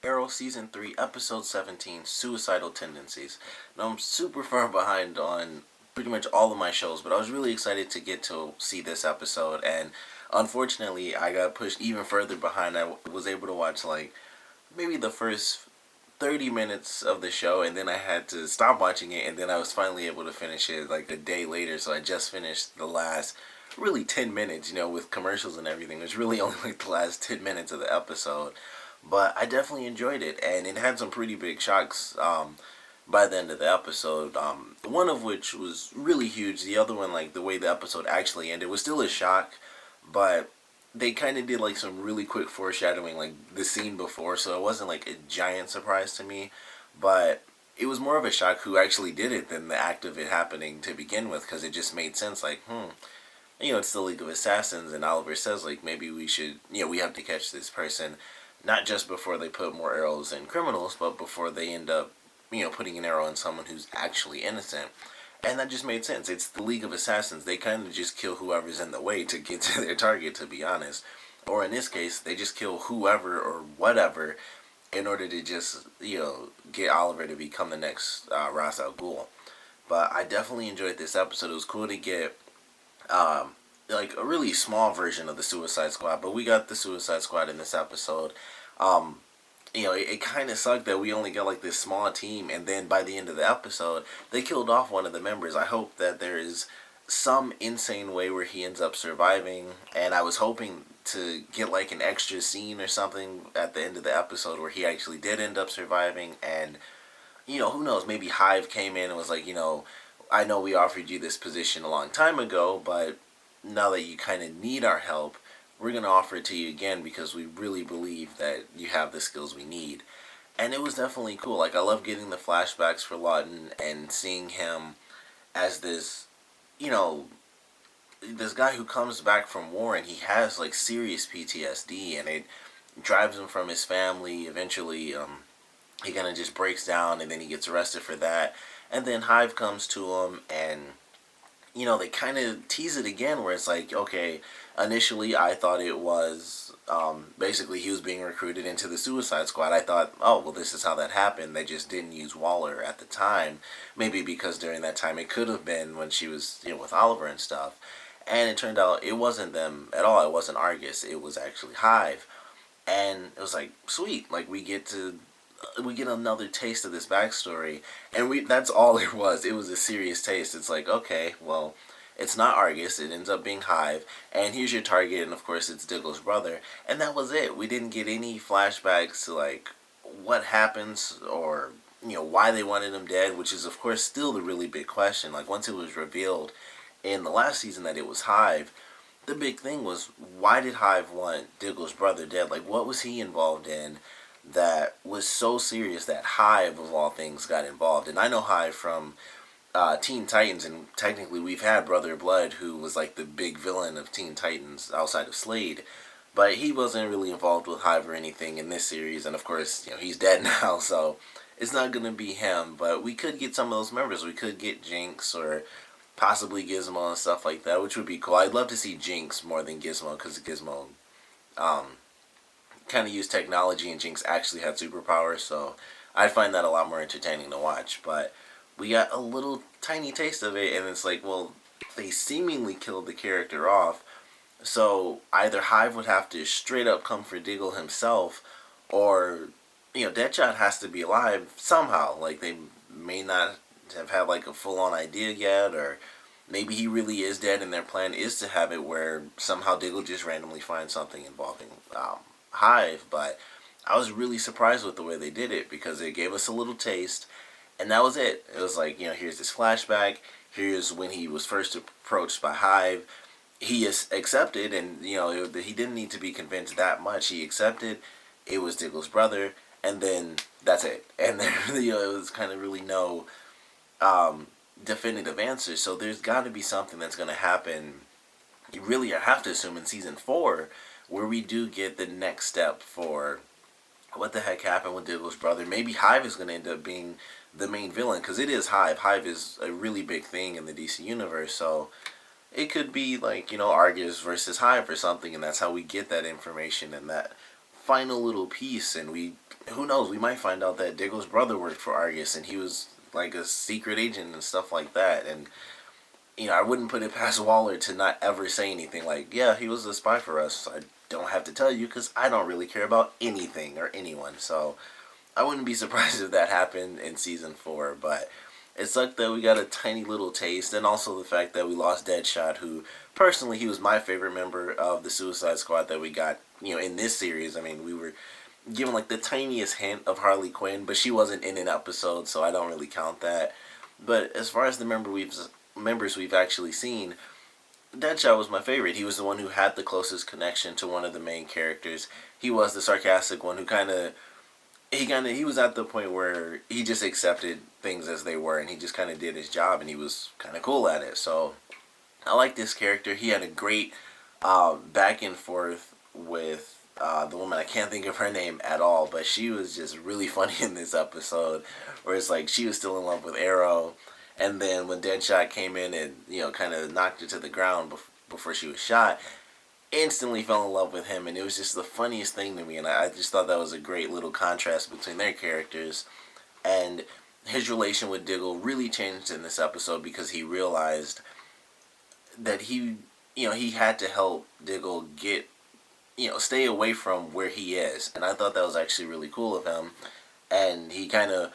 Arrow Season 3, Episode 17, Suicidal Tendencies. Now, I'm super far behind on pretty much all of my shows, but I was really excited to get to see this episode, and unfortunately, I got pushed even further behind. I was able to watch, like, maybe the first 30 minutes of the show, and then I had to stop watching it, and then I was finally able to finish it, like, a day later, so I just finished the last really 10 minutes, with commercials and everything. It was really only like the last 10 minutes of the episode. But I definitely enjoyed it, and it had some pretty big shocks by the end of the episode. One of which was really huge. The other one, like the way the episode actually ended, was still a shock, but they kind of did like some really quick foreshadowing, like the scene before, so it wasn't like a giant surprise to me. But it was more of a shock who actually did it than the act of it happening to begin with, because it just made sense. Like, it's the League of Assassins, and Oliver says like maybe we should, we have to catch this person not just before they put more arrows in criminals, but before they end up, putting an arrow in someone who's actually innocent. And that just made sense. It's the League of Assassins. They kind of just kill whoever's in the way to get to their target, to be honest. Or in this case, they just kill whoever or whatever in order to just, get Oliver to become the next Ra's al Ghul. But I definitely enjoyed this episode. It was cool to get like a really small version of the Suicide Squad, but we got the Suicide Squad in this episode. Um, it kind of sucked that we only got like this small team, and then by the end of the episode, they killed off one of the members. I hope that there is some insane way where he ends up surviving, and I was hoping to get like an extra scene or something at the end of the episode where he actually did end up surviving, and who knows, maybe Hive came in and was like, I know we offered you this position a long time ago, but now that you kind of need our help, we're going to offer it to you again because we really believe that you have the skills we need. And it was definitely cool. Like, I love getting the flashbacks for Lawton and seeing him as this, you know, this guy who comes back from war and he has, like, serious PTSD, and it drives him from his family. Eventually, he kind of just breaks down, and then he gets arrested for that. And then Hive comes to him, and they kind of tease it again where it's like, okay, initially I thought it was basically he was being recruited into the Suicide Squad. I thought, oh, well, this is how that happened. They just didn't use Waller at the time. Maybe because during that time it could have been when she was, with Oliver and stuff. And it turned out it wasn't them at all. It wasn't Argus. It was actually Hive. And it was like, sweet. Like, we get another taste of this backstory, and that's all it was. It was a serious taste. It's like, okay, well, it's not Argus. It ends up being Hive, and here's your target, and of course it's Diggle's brother, and that was it. We didn't get any flashbacks to like what happens or why they wanted him dead, which is of course still the really big question. Like, once it was revealed in the last season that it was Hive, the big thing was, why did Hive want Diggle's brother dead? Like, what was he involved in that was so serious that Hive, of all things, got involved? And I know Hive from Teen Titans, and technically we've had Brother Blood, who was like the big villain of Teen Titans outside of Slade, but he wasn't really involved with Hive or anything in this series, and of course, he's dead now, so it's not going to be him, but we could get some of those members. We could get Jinx or possibly Gizmo and stuff like that, which would be cool. I'd love to see Jinx more than Gizmo, because Gizmo um, kind of used technology and Jinx actually had superpowers, so I find that a lot more entertaining to watch. But we got a little tiny taste of it, and it's like, well, they seemingly killed the character off, so either Hive would have to straight up come for Diggle himself, or Deadshot has to be alive somehow. Like, they may not have had like a full on idea yet, or maybe he really is dead, and their plan is to have it where somehow Diggle just randomly finds something involving Hive. But I was really surprised with the way they did it, because it gave us a little taste, and that was it. It was like, here's this flashback. Here's when he was first approached by Hive. He is accepted, and he didn't need to be convinced that much. He accepted. It was Diggle's brother, and then that's it. And there, it was kind of really no definitive answer. So there's got to be something that's going to happen. You really have to assume in season 4, where we do get the next step for what the heck happened with Diggle's brother. Maybe Hive is going to end up being the main villain, because it is Hive. Hive is a really big thing in the DC universe, so it could be like, Argus versus Hive or something, and that's how we get that information and that final little piece, and who knows, we might find out that Diggle's brother worked for Argus and he was like a secret agent and stuff like that. And I wouldn't put it past Waller to not ever say anything like, yeah, he was a spy for us. I don't have to tell you because I don't really care about anything or anyone. So I wouldn't be surprised if that happened in season 4. But it sucked that we got a tiny little taste, and also the fact that we lost Deadshot, who personally he was my favorite member of the Suicide Squad that we got, in this series. I mean, we were given like the tiniest hint of Harley Quinn, but she wasn't in an episode, so I don't really count that. But as far as the members we've actually seen, Deadshot was my favorite. He was the one who had the closest connection to one of the main characters. He was the sarcastic one who he was at the point where he just accepted things as they were, and he just kind of did his job, and he was kind of cool at it. So I like this character. He had a great back and forth with the woman. I can't think of her name at all, but she was just really funny in this episode, where it's like she was still in love with Arrow, and then when Deadshot came in and kind of knocked her to the ground before she was shot, instantly fell in love with him, and it was just the funniest thing to me. And I just thought that was a great little contrast between their characters. And his relation with Diggle really changed in this episode because he realized that he had to help Diggle get, stay away from where he is. And I thought that was actually really cool of him. And he kind of,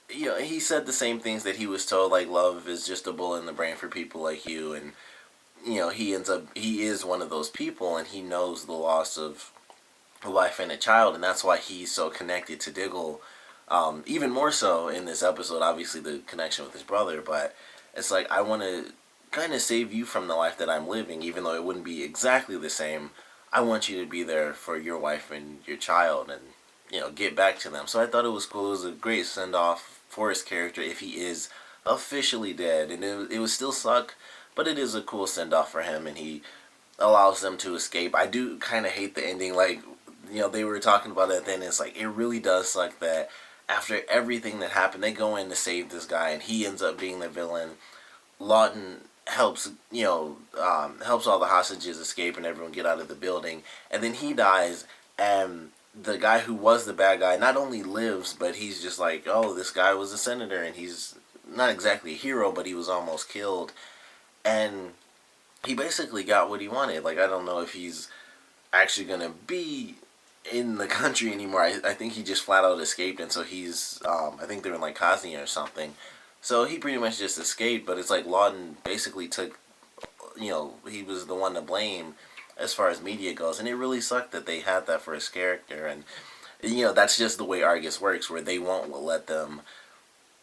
he said the same things that he was told, like love is just a bullet in the brain for people like you. And, he is one of those people, and he knows the loss of a wife and a child. And that's why he's so connected to Diggle. Even more so in this episode, obviously the connection with his brother. But it's like, I want to kind of save you from the life that I'm living, even though it wouldn't be exactly the same. I want you to be there for your wife and your child and, get back to them. So I thought it was cool. It was a great send-off for his character if he is officially dead. And it would still suck, but it is a cool send-off for him, and he allows them to escape. I do kind of hate the ending. Like, they were talking about it then. It's like, it really does suck that after everything that happened, they go in to save this guy, and he ends up being the villain. Lawton helps helps all the hostages escape and everyone get out of the building, and then he dies, and the guy who was the bad guy not only lives, but he's just like, oh, this guy was a senator, and he's not exactly a hero, but he was almost killed, and he basically got what he wanted. Like, I don't know if he's actually gonna be in the country anymore. I think he just flat out escaped, and so he's I think they're in like Kaznia or something. So he pretty much just escaped, but it's like Lawton basically took, he was the one to blame as far as media goes. And it really sucked that they had that for his character. And, that's just the way Argus works, where they won't let them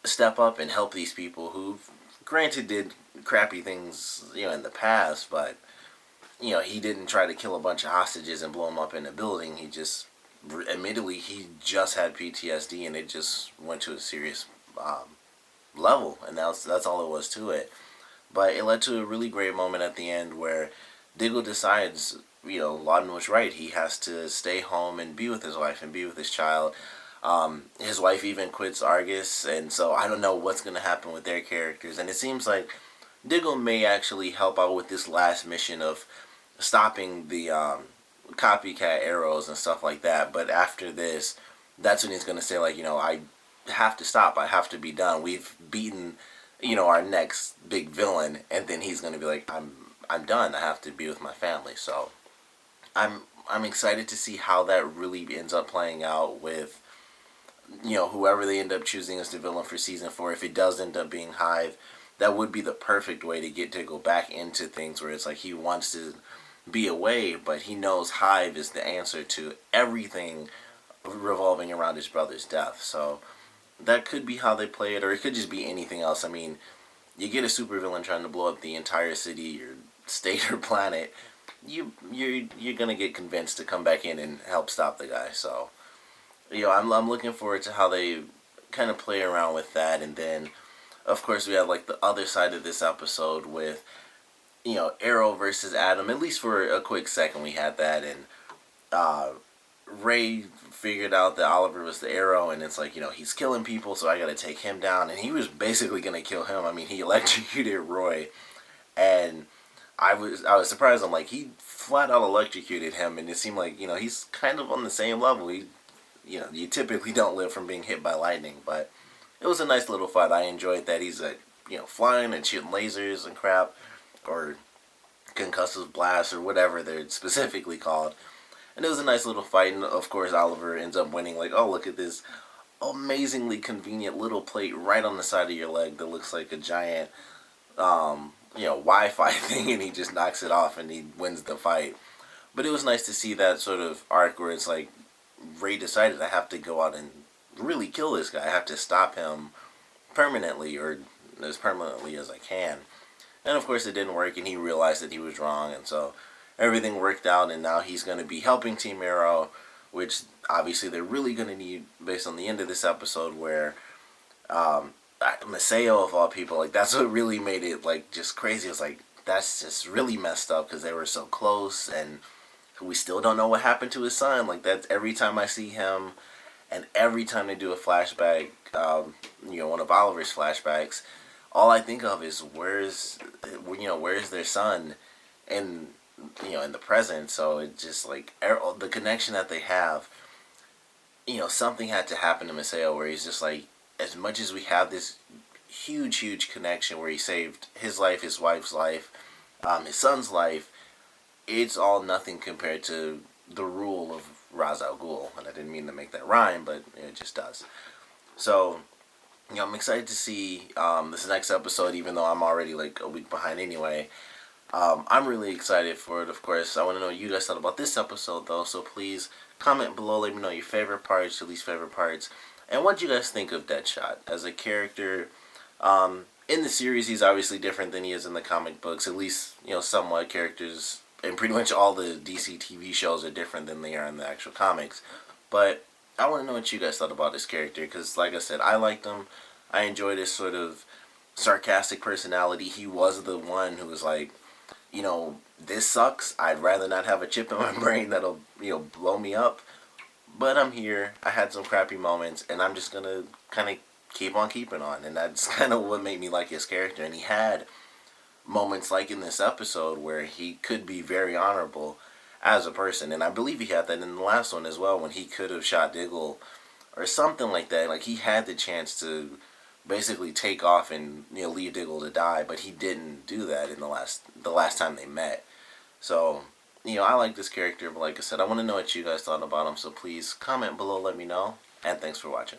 step up and help these people who, granted, did crappy things, in the past. But, he didn't try to kill a bunch of hostages and blow them up in a building. He just, admittedly, he just had PTSD, and it just went to a serious level, and that's all it was to it. But it led to a really great moment at the end where Diggle decides, Lawton was right. He has to stay home and be with his wife and be with his child. His wife even quits Argus, and so I don't know what's going to happen with their characters. And it seems like Diggle may actually help out with this last mission of stopping the copycat arrows and stuff like that. But after this, that's when he's going to say, like, I have to stop. I have to be done. We've beaten, our next big villain, and then he's going to be like, I'm done. I have to be with my family. So I'm excited to see how that really ends up playing out with, whoever they end up choosing as the villain for season 4. If it does end up being Hive, that would be the perfect way to get Diggle back into things, where it's like he wants to be away, but he knows Hive is the answer to everything revolving around his brother's death. So that could be how they play it, or it could just be anything else. I mean, you get a supervillain trying to blow up the entire city or state or planet, you're gonna get convinced to come back in and help stop the guy. So, I'm looking forward to how they kind of play around with that. And then, of course, we have like the other side of this episode with, Arrow versus Adam. At least for a quick second, we had that, and Ray figured out that Oliver was the Arrow, and it's like, he's killing people, so I gotta take him down. And he was basically gonna kill him. I mean, he electrocuted Roy, and I was surprised. I'm like, he flat out electrocuted him, and it seemed like, he's kind of on the same level. You typically don't live from being hit by lightning, but it was a nice little fight. I enjoyed that. He's like, flying and shooting lasers and crap, or concussive blasts, or whatever they're specifically called. And it was a nice little fight, and of course Oliver ends up winning. Like, oh, look at this amazingly convenient little plate right on the side of your leg that looks like a giant, Wi-Fi thing, and he just knocks it off and he wins the fight. But it was nice to see that sort of arc where it's like Ray decided, I have to go out and really kill this guy. I have to stop him permanently, or as permanently as I can. And of course it didn't work, and he realized that he was wrong, and so everything worked out, and now he's going to be helping Team Arrow, which obviously they're really going to need based on the end of this episode, where Maseo, of all people, like, that's what really made it, like, just crazy. It was like, that's just really messed up, because they were so close, and we still don't know what happened to his son. Like, that's every time I see him, and every time they do a flashback, one of Oliver's flashbacks, all I think of is where's their son, and in the present. So it's just like the connection that they have. Something had to happen to Maseo where he's just like, as much as we have this huge connection where he saved his life, his wife's life, his son's life, it's all nothing compared to the rule of Ra's al Ghul. And I didn't mean to make that rhyme, but it just does. So, I'm excited to see this next episode, even though I'm already like a week behind anyway. I'm really excited for it, of course. I want to know what you guys thought about this episode, though, so please comment below. Let me know your favorite parts, your least favorite parts, and what you guys think of Deadshot as a character. In the series, he's obviously different than he is in the comic books, at least, somewhat. Characters, and pretty much all the DC TV shows are different than they are in the actual comics. But I want to know what you guys thought about this character, because, like I said, I liked him. I enjoyed his sort of sarcastic personality. He was the one who was like, this sucks. I'd rather not have a chip in my brain that'll, blow me up. But I'm here. I had some crappy moments, and I'm just going to kind of keep on keeping on. And that's kind of what made me like his character. And he had moments like in this episode where he could be very honorable as a person. And I believe he had that in the last one as well, when he could have shot Diggle or something like that. Like, he had the chance to basically take off and leave Diggle to die, but he didn't do that in the last time they met. So I like this character, but like I said, I want to know what you guys thought about him, so please comment below, let me know, and thanks for watching.